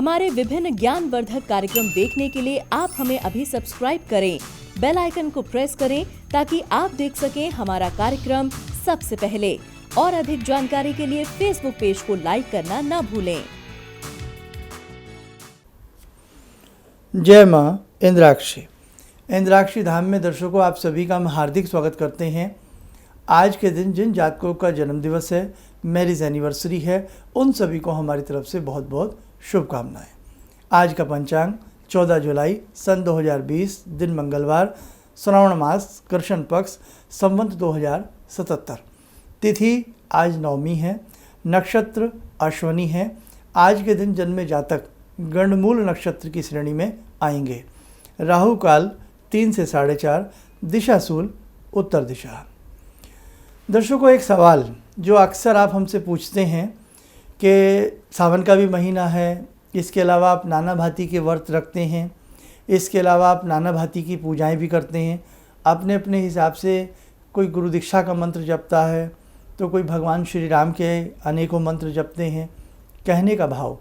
हमारे विभिन्न ज्ञानवर्धक कार्यक्रम देखने के लिए आप हमें अभी सब्सक्राइब करें, बेल आइकन को प्रेस करें ताकि आप देख सकें हमारा कार्यक्रम सबसे पहले। और अधिक जानकारी के लिए फेसबुक पेज को लाइक करना न भूलें। जय माँ इंद्राक्षी। इंद्राक्षी धाम में दर्शकों आप सभी का हम हार्दिक स्वागत करते हैं। आज के दिन जिन जातकों का जन्मदिवस है, मैरिज एनिवर्सरी है, उन सभी को हमारी तरफ से बहुत बहुत शुभकामनाएं। आज का पंचांग 14 जुलाई सन 2020, दिन मंगलवार, श्रावण मास, कृष्ण पक्ष, संवत 2077। तिथि आज नवमी है, नक्षत्र अश्वनी है। आज के दिन जन्मे जातक गंडमूल नक्षत्र की श्रेणी में आएंगे। राहु काल 3 से 4:30, दिशा शूल उत्तर दिशा। दर्शकों एक सवाल जो अक्सर आप हमसे पूछते हैं कि सावन का भी महीना है, इसके अलावा आप नाना भांति के व्रत रखते हैं, इसके अलावा आप नाना भांति की पूजाएं भी करते हैं, अपने अपने हिसाब से कोई गुरु दीक्षा का मंत्र जपता है तो कोई भगवान श्री राम के अनेकों मंत्र जपते हैं। कहने का भाव,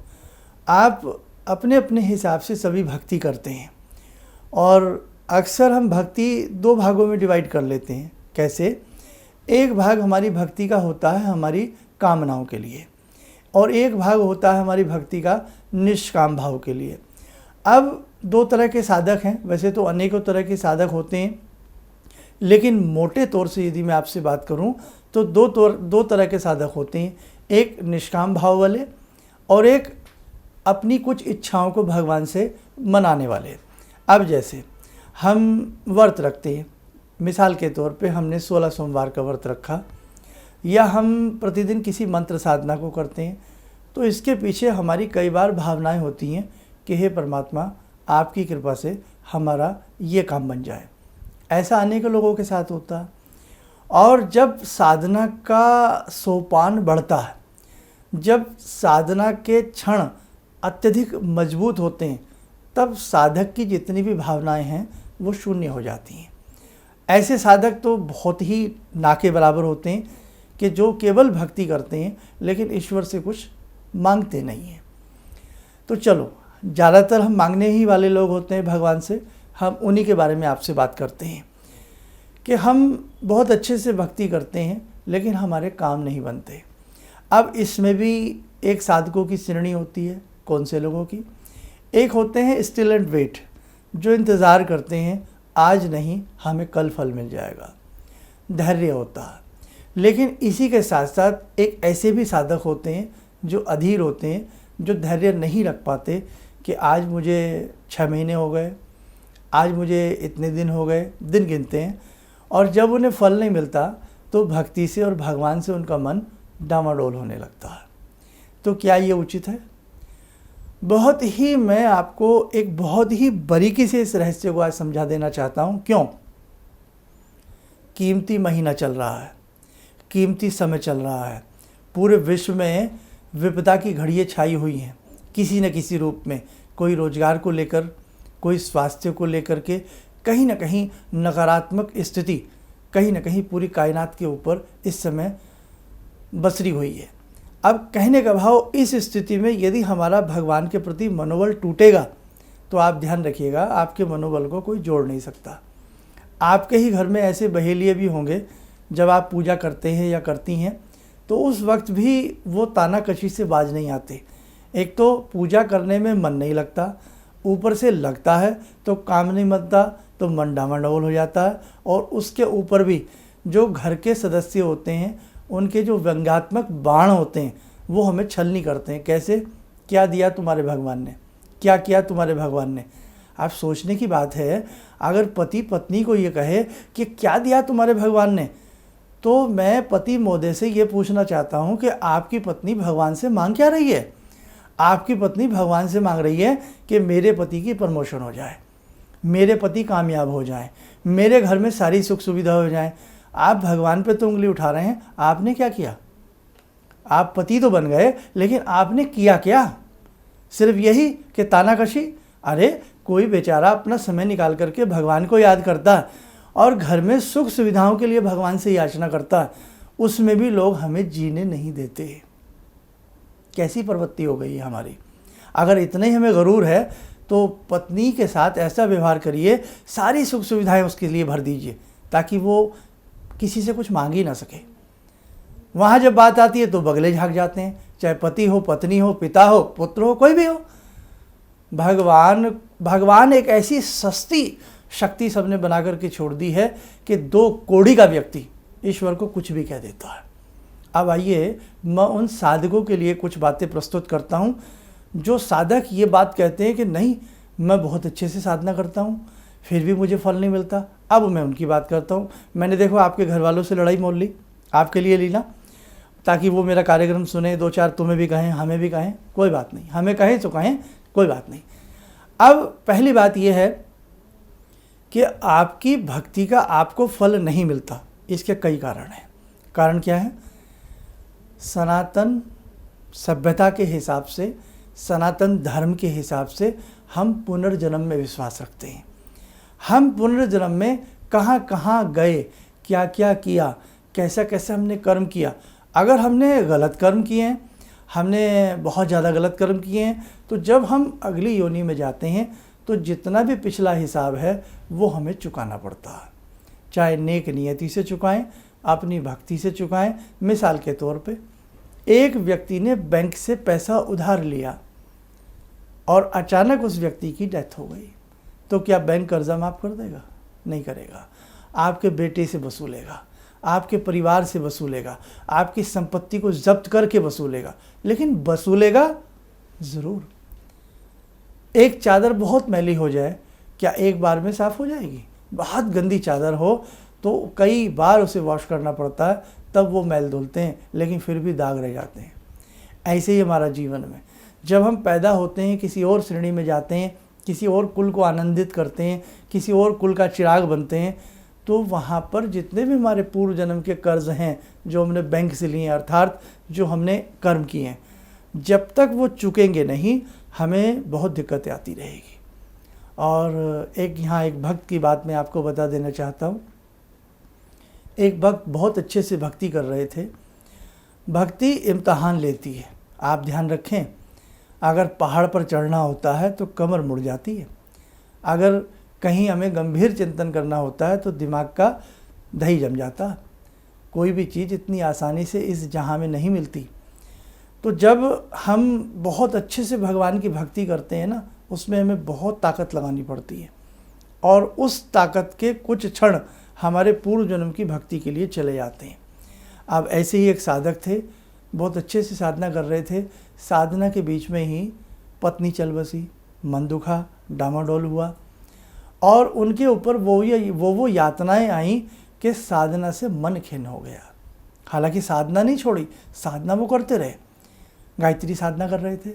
आप अपने अपने हिसाब से सभी भक्ति करते हैं और अक्सर हम भक्ति 2 भागों में डिवाइड कर लेते हैं। कैसे? एक भाग हमारी भक्ति का होता है हमारी कामनाओं के लिए और एक भाग होता है हमारी भक्ति का निष्काम भाव के लिए। अब 2 तरह के साधक हैं, वैसे तो अनेकों तरह के साधक होते हैं, लेकिन मोटे तौर से यदि मैं आपसे बात करूं तो दो तरह के साधक होते हैं। एक निष्काम भाव वाले और एक अपनी कुछ इच्छाओं को भगवान से मनाने वाले। अब जैसे हम व्रत रखते हैं, मिसाल के तौर पे हमने 16 सोमवार का व्रत रखा, या हम प्रतिदिन किसी मंत्र साधना को करते हैं, तो इसके पीछे हमारी कई बार भावनाएं होती हैं कि हे परमात्मा, आपकी कृपा से हमारा ये काम बन जाए। ऐसा अनेक लोगों के साथ होता है। और जब साधना का सोपान बढ़ता है, जब साधना के क्षण अत्यधिक मजबूत होते हैं, तब साधक की जितनी भी भावनाएं हैं वो शून्य हो जाती हैं। ऐसे साधक तो बहुत ही ना के बराबर होते हैं कि जो केवल भक्ति करते हैं लेकिन ईश्वर से कुछ मांगते नहीं हैं। तो चलो, ज़्यादातर हम मांगने ही वाले लोग होते हैं भगवान से, हम उन्हीं के बारे में आपसे बात करते हैं कि हम बहुत अच्छे से भक्ति करते हैं लेकिन हमारे काम नहीं बनते। अब इसमें भी एक साधकों की श्रेणी होती है। कौन से लोगों की? एक होते हैं स्टिल एंड वेट, जो इंतज़ार करते हैं आज नहीं हमें कल फल मिल जाएगा, धैर्य होता है। लेकिन इसी के साथ साथ एक ऐसे भी साधक होते हैं जो अधीर होते हैं, जो धैर्य नहीं रख पाते कि आज मुझे 6 महीने हो गए, आज मुझे इतने दिन हो गए, दिन गिनते हैं, और जब उन्हें फल नहीं मिलता तो भक्ति से और भगवान से उनका मन डामाडोल होने लगता है। तो क्या ये उचित है? बहुत ही मैं आपको एक बहुत ही बारीकी से इस रहस्य को आज समझा देना चाहता हूँ। क्यों? कीमती महीना चल रहा है, कीमती समय चल रहा है, पूरे विश्व में विपदा की घड़ियाँ छाई हुई हैं किसी न किसी रूप में। कोई रोजगार को लेकर, कोई स्वास्थ्य को लेकर के कहीं ना कहीं नकारात्मक स्थिति कहीं ना कहीं पूरी कायनात के ऊपर इस समय बसरी हुई है। अब कहने का भाव, इस स्थिति में यदि हमारा भगवान के प्रति मनोबल टूटेगा तो आप ध्यान रखिएगा, आपके मनोबल को कोई जोड़ नहीं सकता। आपके ही घर में ऐसे बहेलिए भी होंगे, जब आप पूजा करते हैं या करती हैं तो उस वक्त भी वो तानाकशी से बाज नहीं आते। एक तो पूजा करने में मन नहीं लगता, ऊपर से लगता है तो काम नहीं बनता, तो मन डामाडोल हो जाता है। और उसके ऊपर भी जो घर के सदस्य होते हैं, उनके जो व्यंग्यात्मक बाण होते हैं वो हमें छलनी करते हैं। कैसे? क्या दिया तुम्हारे भगवान ने, क्या किया तुम्हारे भगवान ने। आप सोचने की बात है, अगर पति पत्नी को ये कहे कि क्या दिया तुम्हारे भगवान ने, तो मैं पति महोदय से ये पूछना चाहता हूँ कि आपकी पत्नी भगवान से मांग क्या रही है? आपकी पत्नी भगवान से मांग रही है कि मेरे पति की प्रमोशन हो जाए, मेरे पति कामयाब हो जाए, मेरे घर में सारी सुख सुविधा हो जाए। आप भगवान पे तो उंगली उठा रहे हैं, आपने क्या किया? आप पति तो बन गए लेकिन आपने किया क्या? सिर्फ यही कि तानाकशी। अरे कोई बेचारा अपना समय निकाल करके भगवान को याद करता है और घर में सुख सुविधाओं के लिए भगवान से याचना करता है, उसमें भी लोग हमें जीने नहीं देते। कैसी प्रवृत्ति हो गई है हमारी। अगर इतना ही हमें गरूर है तो पत्नी के साथ ऐसा व्यवहार करिए, सारी सुख सुविधाएं उसके लिए भर दीजिए ताकि वो किसी से कुछ मांग ही ना सके। वहाँ जब बात आती है तो बगले झाँक जाते हैं, चाहे पति हो, पत्नी हो, पिता हो, पुत्र हो, कोई भी हो। भगवान एक ऐसी सस्ती शक्ति सबने बना करके छोड़ दी है कि 2 कौड़ी का व्यक्ति ईश्वर को कुछ भी कह देता है। अब आइए मैं उन साधकों के लिए कुछ बातें प्रस्तुत करता हूँ जो साधक ये बात कहते हैं कि नहीं, मैं बहुत अच्छे से साधना करता हूँ फिर भी मुझे फल नहीं मिलता। अब मैं उनकी बात करता हूँ। मैंने देखो आपके घर वालों से लड़ाई मोल ली, आपके लिए ली ना, ताकि वो मेरा कार्यक्रम सुने, 2-4 तुम्हें भी कहें, हमें भी कहें, कोई बात नहीं, हमें कहें तो कहें, कोई बात नहीं। अब पहली बात यह है कि आपकी भक्ति का आपको फल नहीं मिलता। इसके कई कारण हैं। कारण क्या है? सनातन सभ्यता के हिसाब से, सनातन धर्म के हिसाब से हम पुनर्जन्म में विश्वास रखते हैं। हम पुनर्जन्म में कहाँ कहाँ गए, क्या क्या किया, कैसा कैसा हमने कर्म किया। अगर हमने गलत कर्म किए हैं, हमने बहुत ज़्यादा गलत कर्म किए हैं, तो जब हम अगली योनि में जाते हैं तो जितना भी पिछला हिसाब है वो हमें चुकाना पड़ता है। चाहे नेक नियति से चुकाएं, अपनी भक्ति से चुकाएं। मिसाल के तौर पे एक व्यक्ति ने बैंक से पैसा उधार लिया और अचानक उस व्यक्ति की डेथ हो गई, तो क्या बैंक कर्जा माफ़ कर देगा? नहीं करेगा। आपके बेटे से वसूलेगा, आपके परिवार से वसूलेगा, आपकी संपत्ति को जब्त करके वसूलेगा, लेकिन वसूलेगा ज़रूर। एक चादर बहुत मैली हो जाए, क्या एक बार में साफ़ हो जाएगी? बहुत गंदी चादर हो तो कई बार उसे वॉश करना पड़ता है, तब वो मैल धुलते हैं, लेकिन फिर भी दाग रह जाते हैं। ऐसे ही हमारा जीवन में जब हम पैदा होते हैं, किसी और श्रेणी में जाते हैं, किसी और कुल को आनंदित करते हैं, किसी और कुल का चिराग बनते हैं, तो वहाँ पर जितने भी हमारे पूर्व जन्म के कर्ज हैं जो हमने बैंक से लिए, अर्थात जो हमने कर्म किए हैं, जब तक वो चुकेंगे नहीं, हमें बहुत दिक्कतें आती रहेगी। और एक भक्त की बात मैं आपको बता देना चाहता हूँ। एक भक्त बहुत अच्छे से भक्ति कर रहे थे। भक्ति इम्तहान लेती है, आप ध्यान रखें। अगर पहाड़ पर चढ़ना होता है तो कमर मुड़ जाती है, अगर कहीं हमें गंभीर चिंतन करना होता है तो दिमाग का दही जम जाता। कोई भी चीज़ इतनी आसानी से इस जहाँ में नहीं मिलती। तो जब हम बहुत अच्छे से भगवान की भक्ति करते हैं ना, उसमें हमें बहुत ताकत लगानी पड़ती है, और उस ताकत के कुछ क्षण हमारे पूर्व जन्म की भक्ति के लिए चले जाते हैं। अब ऐसे ही एक साधक थे, बहुत अच्छे से साधना कर रहे थे। साधना के बीच में ही पत्नी चल बसी, मन दुखा, डामाडोल हुआ, और उनके ऊपर वो यातनाएं आईं कि साधना से मन खिन्न हो गया। हालांकि साधना नहीं छोड़ी, साधना वो करते रहे, गायत्री साधना कर रहे थे।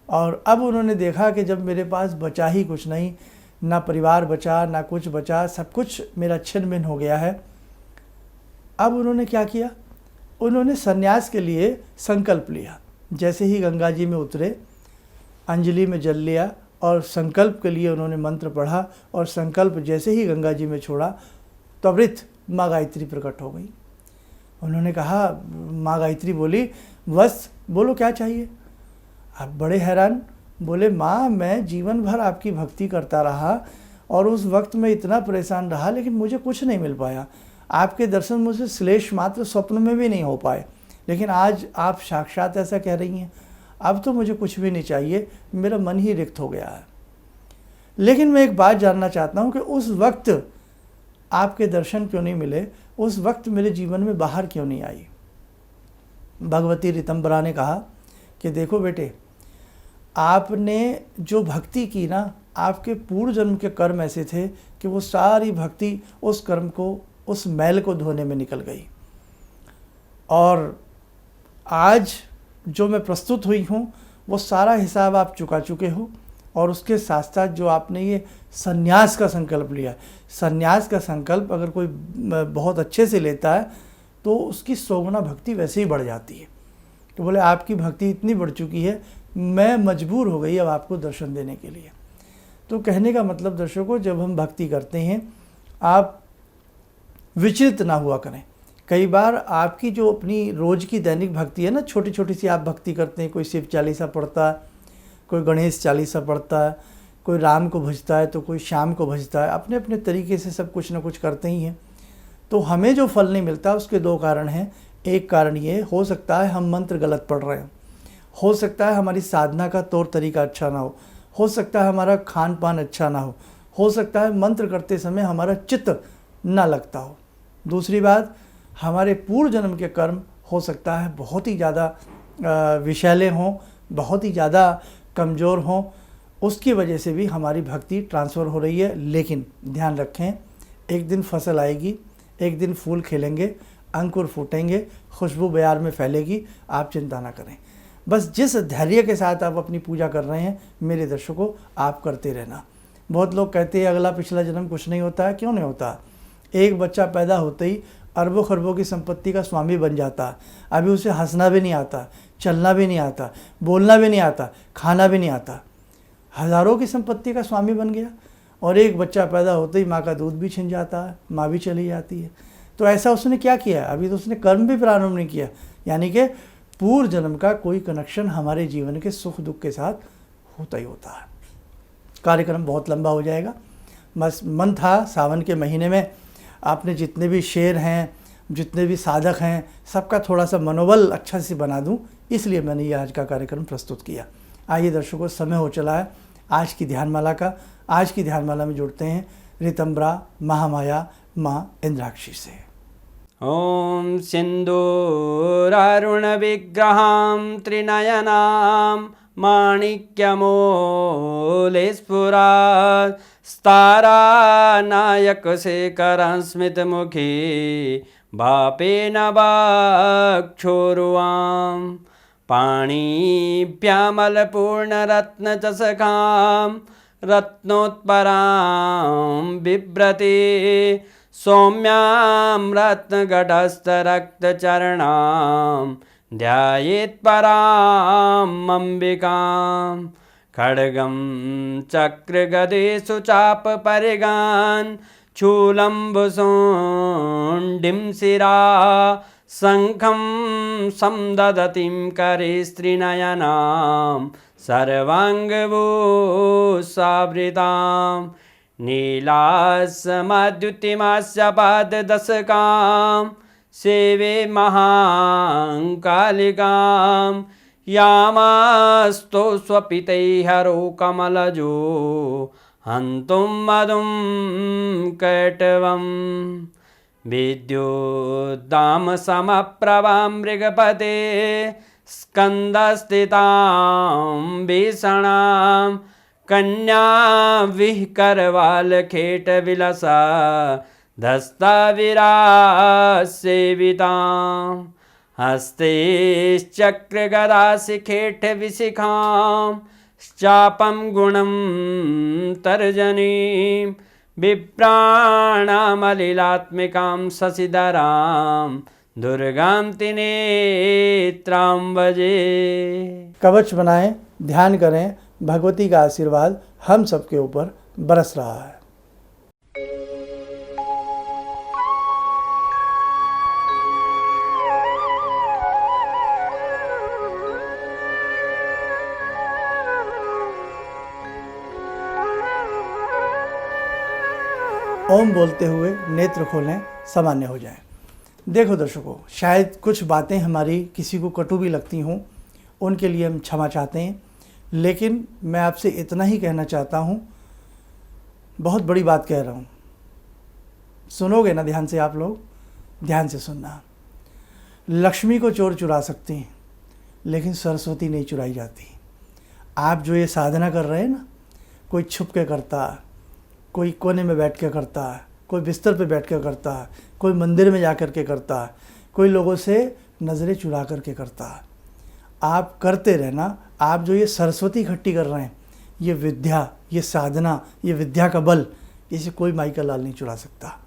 और अब उन्होंने देखा कि जब मेरे पास बचा ही कुछ नहीं, ना परिवार बचा, ना कुछ बचा, सब कुछ मेरा छिन्न भिन्न हो गया है। अब उन्होंने क्या किया? उन्होंने सन्यास के लिए संकल्प लिया। जैसे ही गंगा जी में उतरे, अंजलि में जल लिया और संकल्प के लिए उन्होंने मंत्र पढ़ा, और संकल्प जैसे ही गंगा जी में छोड़ा, त्वरित माँ गायत्री प्रकट हो गई। उन्होंने कहा, माँ गायत्री बोली, बस बोलो क्या चाहिए? आप बड़े हैरान, बोले, माँ मैं जीवन भर आपकी भक्ति करता रहा और उस वक्त में इतना परेशान रहा, लेकिन मुझे कुछ नहीं मिल पाया। आपके दर्शन मुझे श्लेष मात्र स्वप्न में भी नहीं हो पाए, लेकिन आज आप साक्षात ऐसा कह रही हैं। अब तो मुझे कुछ भी नहीं चाहिए, मेरा मन ही रिक्त हो गया है। लेकिन मैं एक बात जानना चाहता हूँ कि उस वक्त आपके दर्शन क्यों नहीं मिले? उस वक्त मेरे जीवन में बाहर क्यों नहीं आई? भगवती ऋतंबरा ने कहा कि देखो बेटे, आपने जो भक्ति की ना, आपके पूर्व जन्म के कर्म ऐसे थे कि वो सारी भक्ति उस कर्म को, उस मैल को धोने में निकल गई। और आज जो मैं प्रस्तुत हुई हूँ वो सारा हिसाब आप चुका चुके हो। और उसके साथ साथ जो आपने ये सन्यास का संकल्प लिया, सन्यास का संकल्प अगर कोई बहुत अच्छे से लेता है तो उसकी 100 गुना भक्ति वैसे ही बढ़ जाती है। तो बोले, आपकी भक्ति इतनी बढ़ चुकी है, मैं मजबूर हो गई अब आपको दर्शन देने के लिए। तो कहने का मतलब दर्शकों, जब हम भक्ति करते हैं, आप विचलित ना हुआ करें। कई बार आपकी जो अपनी रोज़ की दैनिक भक्ति है ना, छोटी छोटी सी आप भक्ति करते हैं, कोई शिव चालीसा पढ़ता है, कोई गणेश चालीसा पढ़ता है, कोई राम को भजता है, तो कोई श्याम को भजता है। अपने अपने तरीके से सब कुछ ना कुछ करते ही हैं। तो हमें जो फल नहीं मिलता उसके दो कारण हैं। एक कारण ये हो सकता है हम मंत्र गलत पढ़ रहे हो सकता है हमारी साधना का तौर तरीका अच्छा ना हो सकता है हमारा खान पान अच्छा ना हो सकता है मंत्र करते समय हमारा चित्त ना लगता हो। दूसरी बात, हमारे पूर्व जन्म के कर्म हो सकता है बहुत ही ज़्यादा विषैले हों, बहुत ही ज़्यादा कमज़ोर हों, उसकी वजह से भी हमारी भक्ति ट्रांसफ़र हो रही है। लेकिन ध्यान रखें, एक दिन फसल आएगी, एक दिन फूल खिलेंगे, अंकुर फूटेंगे, खुशबू बयार में फैलेगी। आप चिंता ना करें। बस जिस धैर्य के साथ आप अपनी पूजा कर रहे हैं मेरे दर्शकों, आप करते रहना। बहुत लोग कहते हैं अगला पिछला जन्म कुछ नहीं होता है। क्यों नहीं होता? एक बच्चा पैदा होते ही अरबों खरबों की संपत्ति का स्वामी बन जाता है। अभी उसे हंसना भी नहीं आता, चलना भी नहीं आता, बोलना भी नहीं आता, खाना भी नहीं आता, हज़ारों की संपत्ति का स्वामी बन गया। और एक बच्चा पैदा होते ही माँ का दूध भी छिन जाता है, माँ भी चली जाती है। तो ऐसा उसने क्या किया? अभी तो उसने कर्म भी प्रारंभ नहीं किया। यानी कि पूर्व जन्म का कोई कनेक्शन हमारे जीवन के सुख दुख के साथ होता ही होता है। कार्यक्रम बहुत लंबा हो जाएगा। बस मन था सावन के महीने में आपने जितने भी शेर हैं, जितने भी साधक हैं, सबका थोड़ा सा मनोबल अच्छा से बना दूं, इसलिए मैंने ये आज का कार्यक्रम प्रस्तुत किया। आइए दर्शकों, समय हो चला है आज की ध्यानमाला का। आज की ध्यानमाला में जुड़ते हैं ऋतंबरा महामाया माँ इंद्राक्षी से। ॐ सिन्दूरारुणविग्रहां त्रिनयनां माणिक्यमूलस्फुरात् स्तारानायकशेखरं स्मितमुखी भापेन वाक्षोरुवां पाणिभ्यामलपूर्णरत्नचषकां रत्नोत्परां बिभ्रति सौम्यां रत्नघटस्थरक्तचरणां ध्यायेत्परां अम्बिकां खड्गं चक्रगदेषु चापपरिगान् शूलम्बुशुण्डिं शिरा शङ्खं संदधतीं करे स्त्रीनयनां सर्वाङ्गभूषावृतां नीलासमद्युतिमास्य पाददशकां सेवे महाकालिकां यामास्तो स्वपितैहरो कमलजो हन्तुं मधुं कैटवं विद्युद्दामसमप्रभां मृगपते स्कन्दस्थितां भीषणां कन्या विहकरवालखेटविलसा धस्ताविरासेवितां हस्तैश्चक्रगदाशिखेटविशिखां चापं गुणं तर्जनीं विप्राणामलिलात्मिकां शशिधरां दुर्गां त्रिनेत्रां भजे। कवच बनाएं, ध्यान करें, भगवती का आशीर्वाद हम सबके ऊपर बरस रहा है। ओम बोलते हुए नेत्र खोलें, सामान्य हो जाएं। देखो दर्शकों, शायद कुछ बातें हमारी किसी को कटु भी लगती हों, उनके लिए हम क्षमा चाहते हैं। लेकिन मैं आपसे इतना ही कहना चाहता हूँ, बहुत बड़ी बात कह रहा हूँ, सुनोगे ना ध्यान से? आप लोग ध्यान से सुनना। लक्ष्मी को चोर चुरा सकते हैं, लेकिन सरस्वती नहीं चुराई जाती। आप जो ये साधना कर रहे हैं ना, कोई छुप के करता है, कोई कोने में बैठ के करता है, कोई बिस्तर पे बैठ के करता है, कोई मंदिर में जा कर के करता है, कोई लोगों से नज़रें चुरा कर के करता है। आप करते रहना। आप जो ये सरस्वती इकट्ठी कर रहे हैं, ये विद्या, ये साधना, ये विद्या का बल, इसे कोई माई का लाल नहीं चुरा सकता।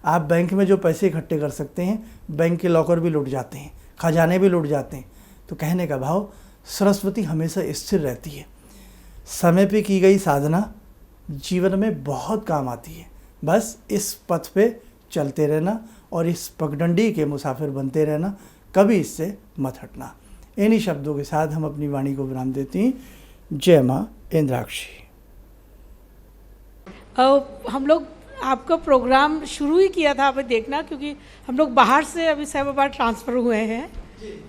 आप बैंक में जो पैसे इकट्ठे कर सकते हैं, बैंक के लॉकर भी लूट जाते हैं, खजाने भी लूट जाते हैं। तो कहने का भाव, सरस्वती हमेशा स्थिर रहती है। समय पे की गई साधना जीवन में बहुत काम आती है। बस इस पथ पे चलते रहना और इस पगडंडी के मुसाफिर बनते रहना, कभी इससे मत हटना। इन्हीं शब्दों के साथ हम अपनी वाणी को विराम देते हैं। जय माँ इंद्राक्षी। हम लोग आपका प्रोग्राम शुरू ही किया था अभी देखना, क्योंकि हम लोग बाहर से अभी साहिबाबाद ट्रांसफ़र हुए हैं,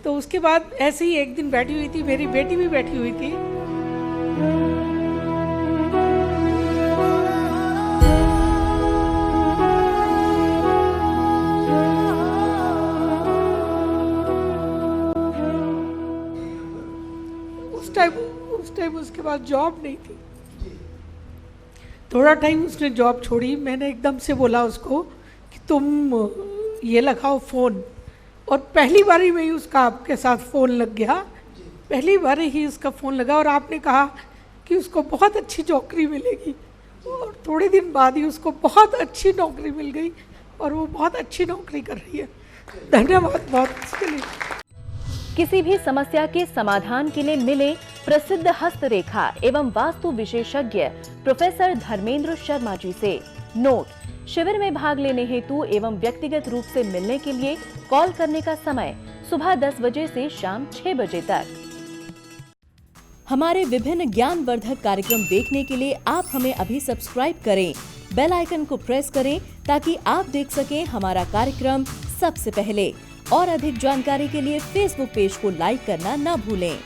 तो उसके बाद ऐसे ही एक दिन बैठी हुई थी, मेरी बेटी भी बैठी हुई थी। उस टाइम उसके बाद जॉब नहीं थी। थोड़ा टाइम उसने जॉब छोड़ी, मैंने एकदम से बोला उसको कि तुम ये लगाओ फ़ोन, और पहली बारी में ही उसका आपके साथ फ़ोन लग गया। पहली बार ही उसका फ़ोन लगा और आपने कहा कि उसको बहुत अच्छी नौकरी मिलेगी, और थोड़े दिन बाद ही उसको बहुत अच्छी नौकरी मिल गई और वो बहुत अच्छी नौकरी कर रही है। धन्यवाद बहुत इसके लिए। किसी भी समस्या के समाधान के लिए मिले प्रसिद्ध हस्तरेखा एवं वास्तु विशेषज्ञ प्रोफेसर धर्मेंद्र शर्मा जी से। नोट: शिविर में भाग लेने हेतु एवं व्यक्तिगत रूप से मिलने के लिए कॉल करने का समय सुबह 10 बजे से शाम 6 बजे तक। हमारे विभिन्न ज्ञानवर्धक कार्यक्रम देखने के लिए आप हमें अभी सब्सक्राइब करें, बेल आइकन को प्रेस करें ताकि आप देख सकें हमारा कार्यक्रम सबसे पहले। और अधिक जानकारी के लिए फेसबुक पेज को लाइक करना न भूलें।